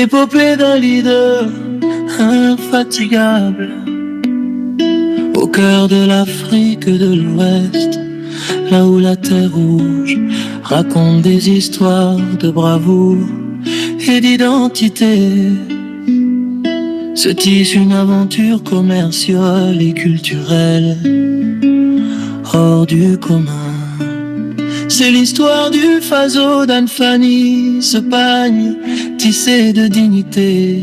l'épopée d'un leader infatigable au cœur de l'Afrique de l'Ouest, là où la terre rouge raconte des histoires de bravoure et d'identité. Se tisse une aventure commerciale et culturelle hors du commun. C'est l'histoire du Faso d'Anne Fanny, ce pagne tissé de dignité,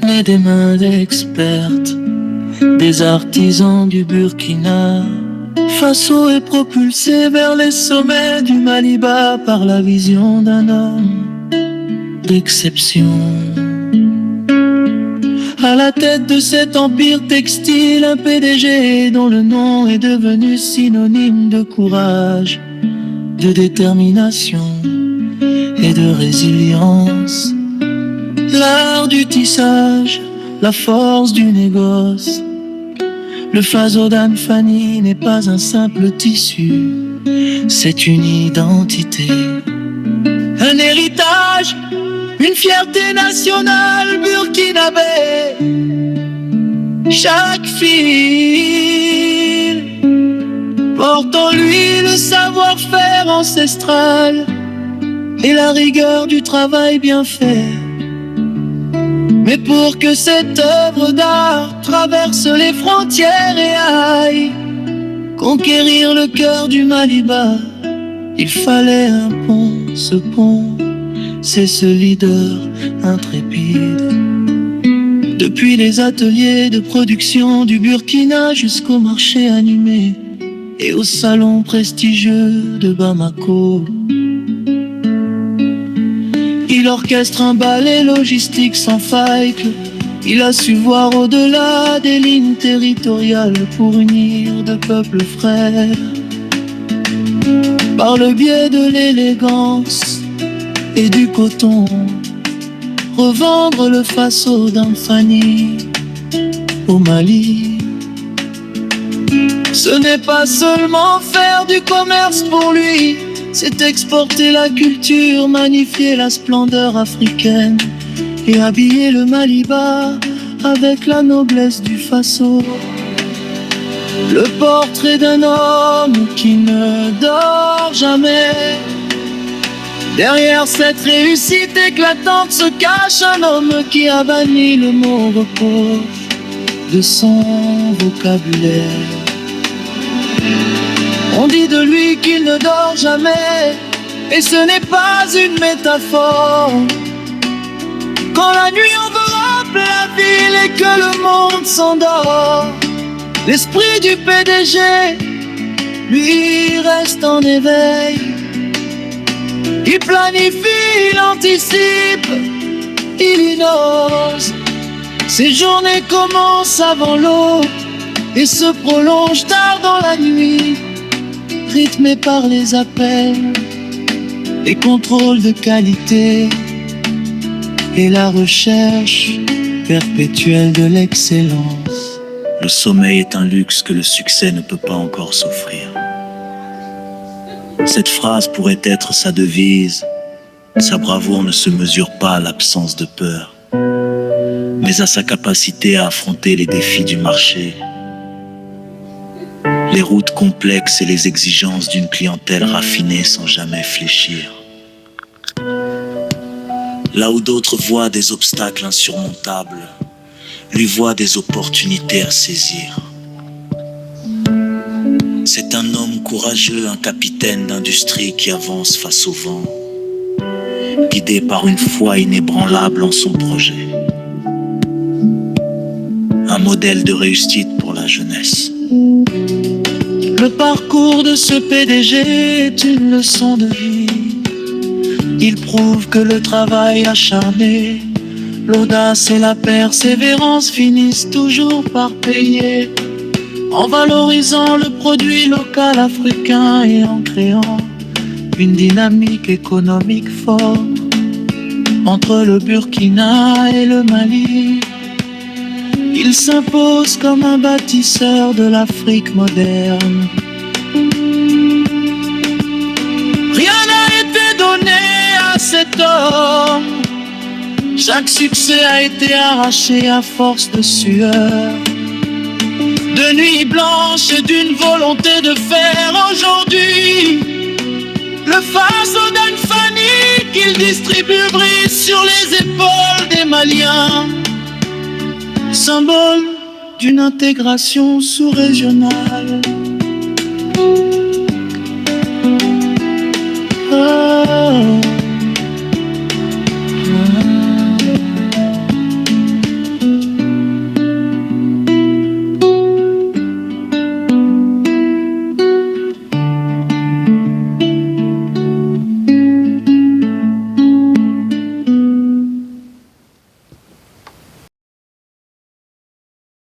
né des mains d'expertes, des artisans du Burkina Faso est propulsé vers les sommets du Maliba par la vision d'un homme d'exception. À la tête de cet empire textile, un PDG dont le nom est devenu synonyme de courage, de détermination et de résilience. L'art du tissage, la force du négoce. Le Faso d'Anne Fanny n'est pas un simple tissu, c'est une identité, un héritage, une fierté nationale burkinabé. Chaque fil porte en lui le savoir-faire ancestral et la rigueur du travail bien fait. Mais pour que cette œuvre d'art traverse les frontières et aille conquérir le cœur du Maliba, il fallait un pont. Ce pont, c'est ce leader intrépide. Depuis les ateliers de production du Burkina jusqu'au marché animé et au salon prestigieux de Bamako, il orchestre un ballet logistique sans faille. Il a su voir au-delà des lignes territoriales pour unir deux peuples frères. Par le biais de l'élégance et du coton, revendre le Faso d'Anne Fanny au Mali. Ce n'est pas seulement faire du commerce pour lui, c'est exporter la culture, magnifier la splendeur africaine et habiller le Maliba avec la noblesse du Faso. Le portrait d'un homme qui ne dort jamais. Derrière cette réussite éclatante se cache un homme qui a banni le mot repos de son vocabulaire. On dit de lui qu'il ne dort jamais, et ce n'est pas une métaphore. Quand la nuit enveloppe la ville et que le monde s'endort, l'esprit du PDG, lui, reste en éveil. Il planifie, il anticipe, il innove. Ses journées commencent avant l'aube et se prolongent tard dans la nuit, rythmées par les appels, les contrôles de qualité et la recherche perpétuelle de l'excellence. Le sommeil est un luxe que le succès ne peut pas encore s'offrir. Cette phrase pourrait être sa devise. Sa bravoure ne se mesure pas à l'absence de peur, mais à sa capacité à affronter les défis du marché, les routes complexes et les exigences d'une clientèle raffinée sans jamais fléchir. Là où d'autres voient des obstacles insurmontables, lui voit des opportunités à saisir. C'est un homme courageux, un capitaine d'industrie qui avance face au vent, guidé par une foi inébranlable en son projet. Un modèle de réussite pour la jeunesse. Le parcours de ce PDG est une leçon de vie. Il prouve que le travail acharné, l'audace et la persévérance finissent toujours par payer, en valorisant le produit local africain et en créant une dynamique économique forte entre le Burkina et le Mali. Il s'impose comme un bâtisseur de l'Afrique moderne. Rien n'a été donné à cet homme Chaque succès a été arraché à force de sueur, de nuits blanches et d'une volonté de faire aujourd'hui le fardeau d'une famille qu'il distribue brise sur les épaules des Maliens, symbole d'une intégration sous-régionale.